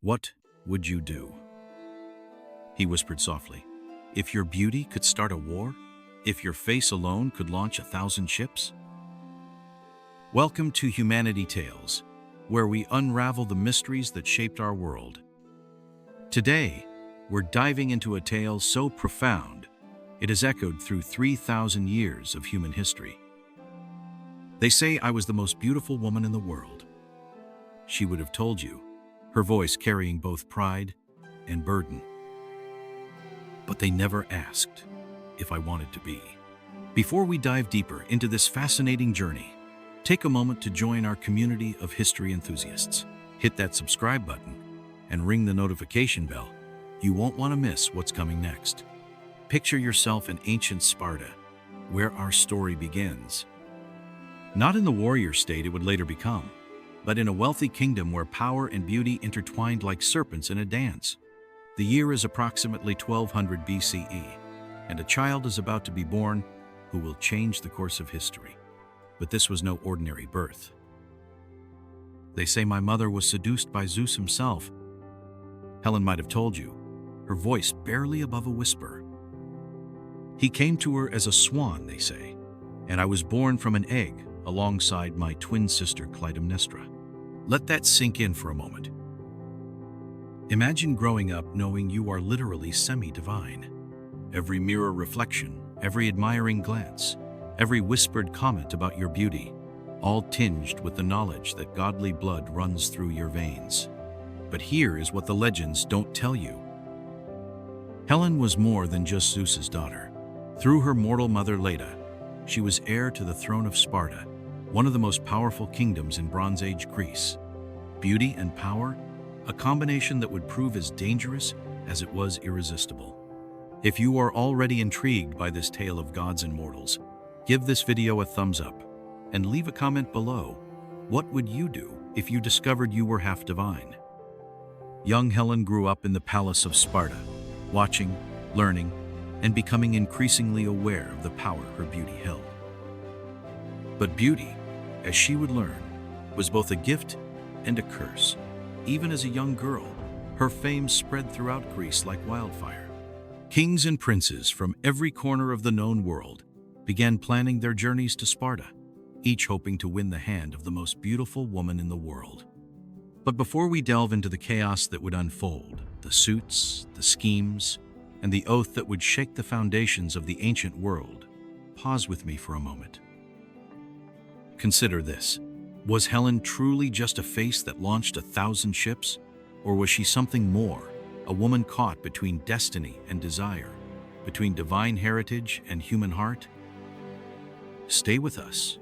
What would you do? He whispered softly. If your beauty could start a war? If your face alone could launch 1,000 ships? Welcome to Humanity Tales, where we unravel the mysteries that shaped our world. Today, we're diving into a tale so profound, it has echoed through 3,000 years of human history. They say I was the most beautiful woman in the world. She would have told you, her voice carrying both pride and burden. But they never asked if I wanted to be. Before we dive deeper into this fascinating journey, take a moment to join our community of history enthusiasts. Hit that subscribe button and ring the notification bell. You won't want to miss what's coming next. Picture yourself in ancient Sparta, where our story begins. Not in the warrior state it would later become, but in a wealthy kingdom where power and beauty intertwined like serpents in a dance. The year is approximately 1200 BCE, and a child is about to be born who will change the course of history. But this was no ordinary birth. They say my mother was seduced by Zeus himself. Helen might have told you, her voice barely above a whisper. He came to her as a swan, they say, and I was born from an egg alongside my twin sister Clytemnestra. Let that sink in for a moment. Imagine growing up knowing you are literally semi-divine. Every mirror reflection, every admiring glance, every whispered comment about your beauty, all tinged with the knowledge that godly blood runs through your veins. But here is what the legends don't tell you. Helen was more than just Zeus's daughter. Through her mortal mother Leda, she was heir to the throne of Sparta, one of the most powerful kingdoms in Bronze Age Greece. Beauty and power, a combination that would prove as dangerous as it was irresistible. If you are already intrigued by this tale of gods and mortals, give this video a thumbs up and leave a comment below. What would you do if you discovered you were half divine? Young Helen grew up in the palace of Sparta, watching, learning, and becoming increasingly aware of the power her beauty held. But beauty, as she would learn, was both a gift and a curse. Even as a young girl, her fame spread throughout Greece like wildfire. Kings and princes from every corner of the known world began planning their journeys to Sparta, each hoping to win the hand of the most beautiful woman in the world. But before we delve into the chaos that would unfold, the suits, the schemes, and the oath that would shake the foundations of the ancient world, pause with me for a moment. Consider this. Was Helen truly just a face that launched 1,000 ships? Or was she something more, a woman caught between destiny and desire, between divine heritage and human heart? Stay with us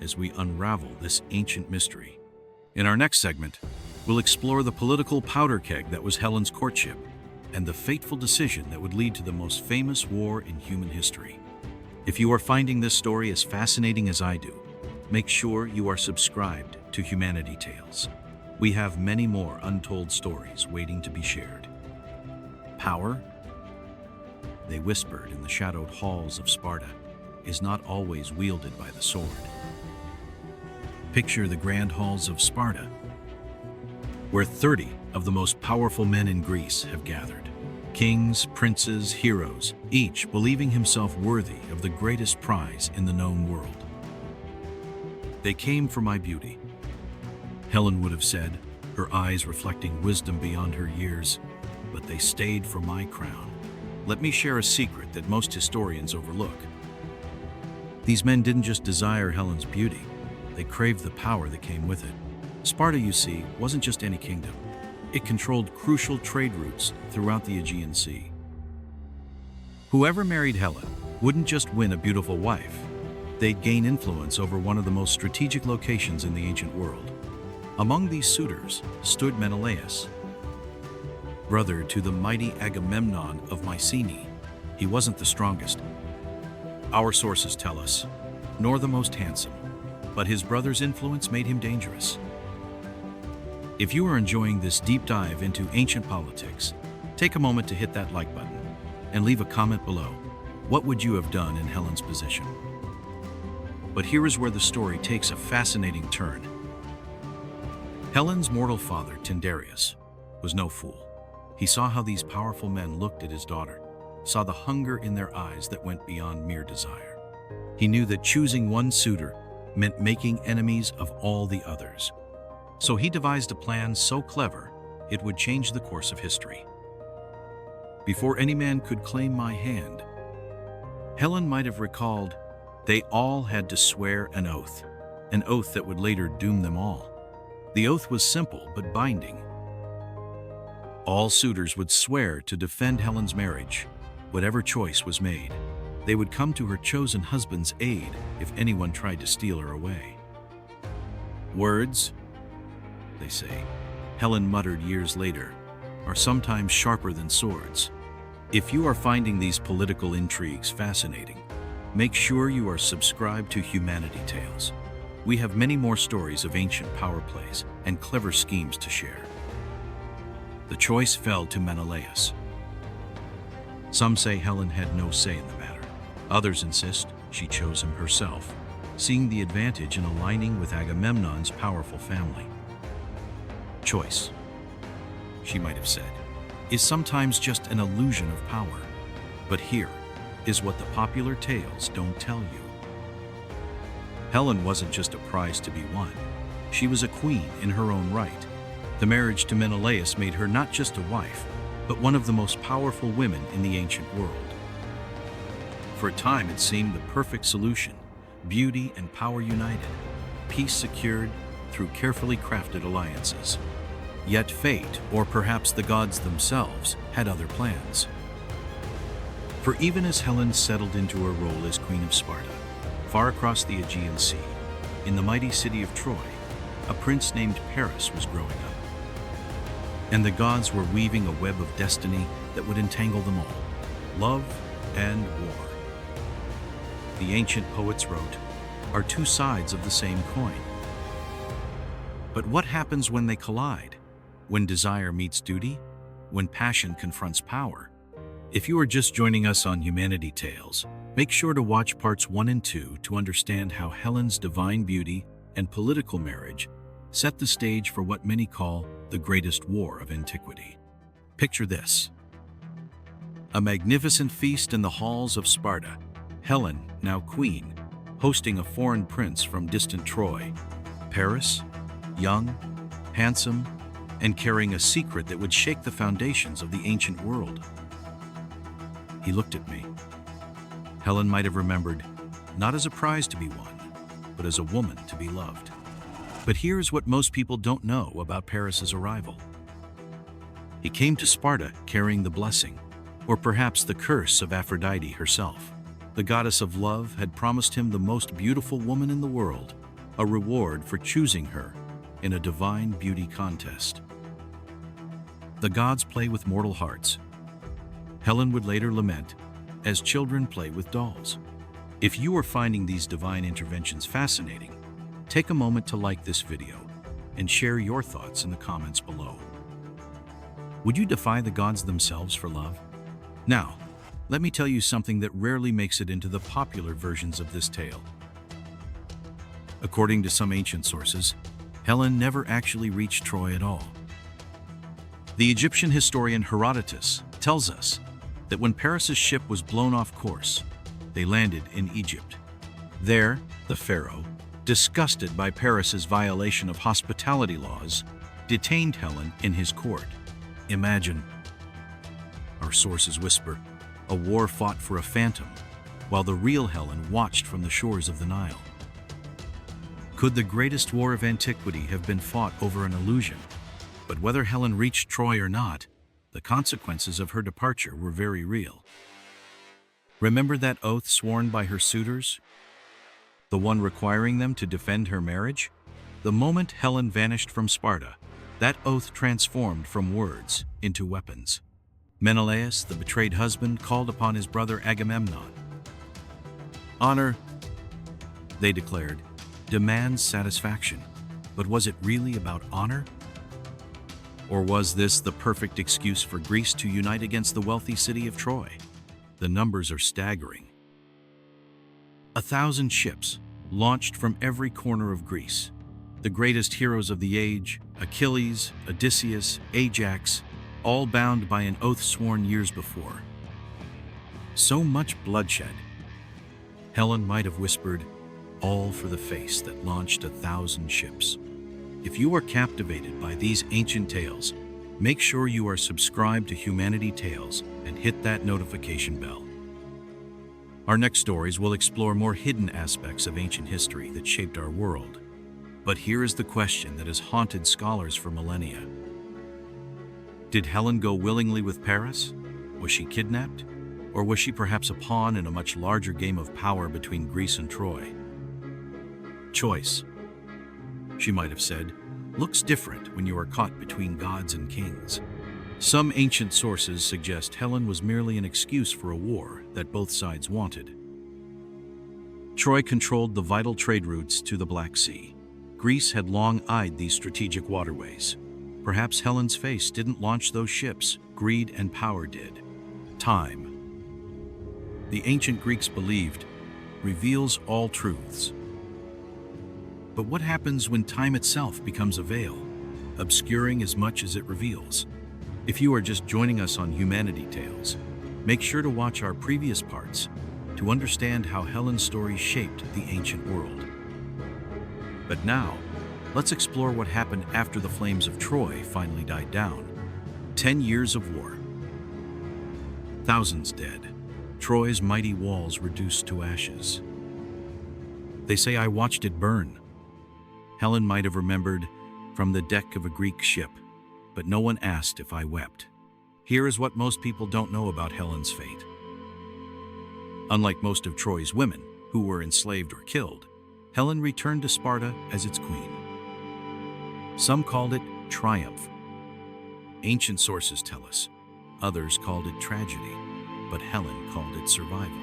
as we unravel this ancient mystery. In our next segment, we'll explore the political powder keg that was Helen's courtship and the fateful decision that would lead to the most famous war in human history. If you are finding this story as fascinating as I do, make sure you are subscribed to Humanity Tales. We have many more untold stories waiting to be shared. Power, they whispered in the shadowed halls of Sparta, is not always wielded by the sword. Picture the grand halls of Sparta, where 30 of the most powerful men in Greece have gathered. Kings, princes, heroes, each believing himself worthy of the greatest prize in the known world. They came for my beauty, Helen would have said, her eyes reflecting wisdom beyond her years, but they stayed for my crown. Let me share a secret that most historians overlook. These men didn't just desire Helen's beauty, they craved the power that came with it. Sparta, you see, wasn't just any kingdom. It controlled crucial trade routes throughout the Aegean Sea. Whoever married Helen wouldn't just win a beautiful wife, they'd gain influence over one of the most strategic locations in the ancient world. Among these suitors stood Menelaus, brother to the mighty Agamemnon of Mycenae. He wasn't the strongest, our sources tell us, nor the most handsome, but his brother's influence made him dangerous. If you are enjoying this deep dive into ancient politics, take a moment to hit that like button and leave a comment below. What would you have done in Helen's position? But here is where the story takes a fascinating turn. Helen's mortal father, Tyndareus, was no fool. He saw how these powerful men looked at his daughter, saw the hunger in their eyes that went beyond mere desire. He knew that choosing one suitor meant making enemies of all the others. So he devised a plan so clever it would change the course of history. Before any man could claim my hand, Helen might have recalled, they all had to swear an oath that would later doom them all. The oath was simple but binding. All suitors would swear to defend Helen's marriage, whatever choice was made. They would come to her chosen husband's aid if anyone tried to steal her away. Words, they say, Helen muttered years later, are sometimes sharper than swords. If you are finding these political intrigues fascinating, make sure you are subscribed to Humanity Tales. We have many more stories of ancient power plays and clever schemes to share. The choice fell to Menelaus. Some say Helen had no say in the matter. Others insist she chose him herself, seeing the advantage in aligning with Agamemnon's powerful family. Choice, she might have said, is sometimes just an illusion of power. But here is what the popular tales don't tell you. Helen wasn't just a prize to be won. She was a queen in her own right. The marriage to Menelaus made her not just a wife, but one of the most powerful women in the ancient world. For a time, it seemed the perfect solution: beauty and power united, peace secured through carefully crafted alliances. Yet fate, or perhaps the gods themselves, had other plans. For even as Helen settled into her role as Queen of Sparta, far across the Aegean Sea, in the mighty city of Troy, a prince named Paris was growing up. And the gods were weaving a web of destiny that would entangle them all: love and war. The ancient poets wrote, are two sides of the same coin. But what happens when they collide? When desire meets duty? When passion confronts power? If you are just joining us on Humanity Tales, make sure to watch parts 1 and 2 to understand how Helen's divine beauty and political marriage set the stage for what many call the greatest war of antiquity. Picture this: a magnificent feast in the halls of Sparta. Helen, now queen, hosting a foreign prince from distant Troy. Paris, young, handsome, and carrying a secret that would shake the foundations of the ancient world. He looked at me. Helen might have remembered, not as a prize to be won, but as a woman to be loved. But here's what most people don't know about Paris's arrival. He came to Sparta carrying the blessing, or perhaps the curse of Aphrodite herself. The goddess of love had promised him the most beautiful woman in the world, a reward for choosing her in a divine beauty contest. The gods play with mortal hearts. Helen would later lament, as children play with dolls. If you are finding these divine interventions fascinating, take a moment to like this video and share your thoughts in the comments below. Would you defy the gods themselves for love? Now, let me tell you something that rarely makes it into the popular versions of this tale. According to some ancient sources, Helen never actually reached Troy at all. The Egyptian historian Herodotus tells us that when Paris's ship was blown off course, they landed in Egypt. There, the pharaoh, disgusted by Paris's violation of hospitality laws, detained Helen in his court. Imagine, our sources whisper, a war fought for a phantom, while the real Helen watched from the shores of the Nile. Could the greatest war of antiquity have been fought over an illusion? But whether Helen reached Troy or not, the consequences of her departure were very real. Remember that oath sworn by her suitors? The one requiring them to defend her marriage? The moment Helen vanished from Sparta, that oath transformed from words into weapons. Menelaus, the betrayed husband, called upon his brother Agamemnon. Honor, they declared, demands satisfaction. But was it really about honor? Or was this the perfect excuse for Greece to unite against the wealthy city of Troy? The numbers are staggering. 1,000 ships launched from every corner of Greece. The greatest heroes of the age, Achilles, Odysseus, Ajax, all bound by an oath sworn years before. So much bloodshed. Helen might have whispered, all for the face that launched 1,000 ships. If you are captivated by these ancient tales, make sure you are subscribed to Humanity Tales and hit that notification bell. Our next stories will explore more hidden aspects of ancient history that shaped our world. But here is the question that has haunted scholars for millennia. Did Helen go willingly with Paris? Was she kidnapped? Or was she perhaps a pawn in a much larger game of power between Greece and Troy? Choice, she might have said, looks different when you are caught between gods and kings. Some ancient sources suggest Helen was merely an excuse for a war that both sides wanted. Troy controlled the vital trade routes to the Black Sea. Greece had long eyed these strategic waterways. Perhaps Helen's face didn't launch those ships, greed and power did. Time, the ancient Greeks believed, reveals all truths. But what happens when time itself becomes a veil, obscuring as much as it reveals? If you are just joining us on Humanity Tales, make sure to watch our previous parts to understand how Helen's story shaped the ancient world. But now, let's explore what happened after the flames of Troy finally died down. 10 years of war. Thousands dead. Troy's mighty walls reduced to ashes. They say I watched it burn. Helen might have remembered from the deck of a Greek ship, but no one asked if I wept. Here is what most people don't know about Helen's fate. Unlike most of Troy's women, who were enslaved or killed, Helen returned to Sparta as its queen. Some called it triumph. Ancient sources tell us. Others called it tragedy, but Helen called it survival.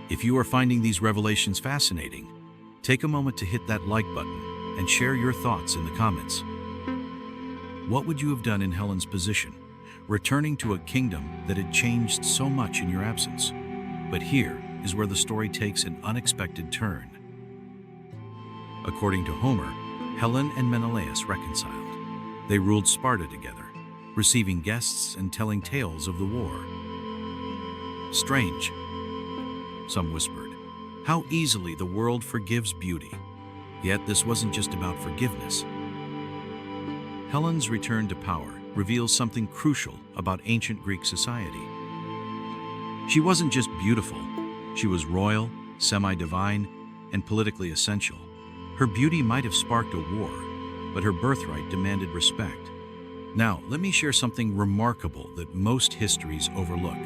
If you are finding these revelations fascinating, take a moment to hit that like button and share your thoughts in the comments. What would you have done in Helen's position, returning to a kingdom that had changed so much in your absence? But here is where the story takes an unexpected turn. According to Homer, Helen and Menelaus reconciled. They ruled Sparta together, receiving guests and telling tales of the war. Strange, some whispered, how easily the world forgives beauty. Yet this wasn't just about forgiveness. Helen's return to power reveals something crucial about ancient Greek society. She wasn't just beautiful, she was royal, semi-divine, and politically essential. Her beauty might have sparked a war, but her birthright demanded respect. Now, let me share something remarkable that most histories overlook.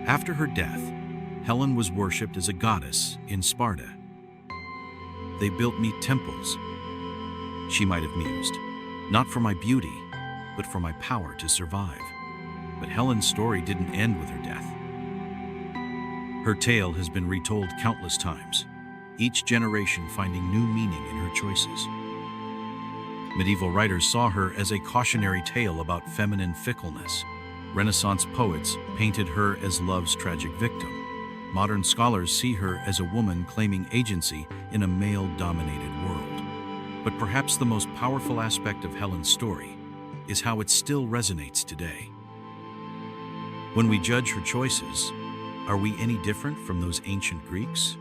After her death, Helen was worshipped as a goddess in Sparta. They built me temples, she might have mused, not for my beauty, but for my power to survive. But Helen's story didn't end with her death. Her tale has been retold countless times, each generation finding new meaning in her choices. Medieval writers saw her as a cautionary tale about feminine fickleness. Renaissance poets painted her as love's tragic victim. Modern scholars see her as a woman claiming agency in a male-dominated world. But perhaps the most powerful aspect of Helen's story is how it still resonates today. When we judge her choices, are we any different from those ancient Greeks?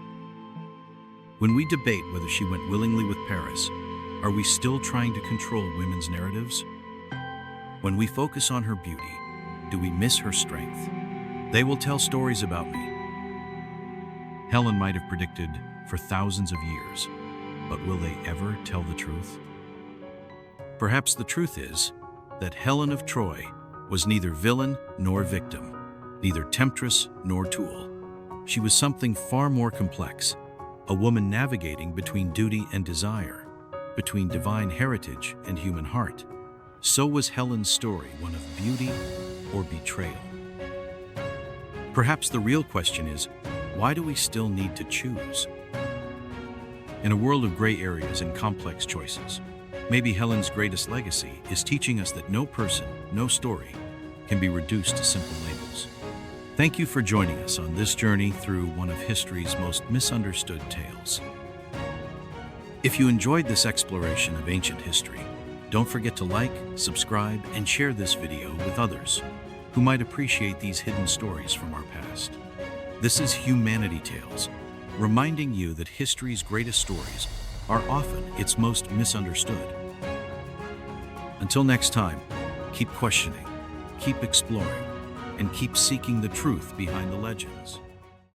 When we debate whether she went willingly with Paris, are we still trying to control women's narratives? When we focus on her beauty, do we miss her strength? They will tell stories about me. Helen might have predicted for thousands of years, but will they ever tell the truth? Perhaps the truth is that Helen of Troy was neither villain nor victim, neither temptress nor tool. She was something far more complex, a woman navigating between duty and desire, between divine heritage and human heart. So was Helen's story one of beauty or betrayal? Perhaps the real question is, why do we still need to choose? In a world of gray areas and complex choices, maybe Helen's greatest legacy is teaching us that no person, no story, can be reduced to simple labels. Thank you for joining us on this journey through one of history's most misunderstood tales. If you enjoyed this exploration of ancient history, don't forget to like, subscribe, and share this video with others who might appreciate these hidden stories from our past. This is Humanity Tales, reminding you that history's greatest stories are often its most misunderstood. Until next time, keep questioning, keep exploring, and keep seeking the truth behind the legends.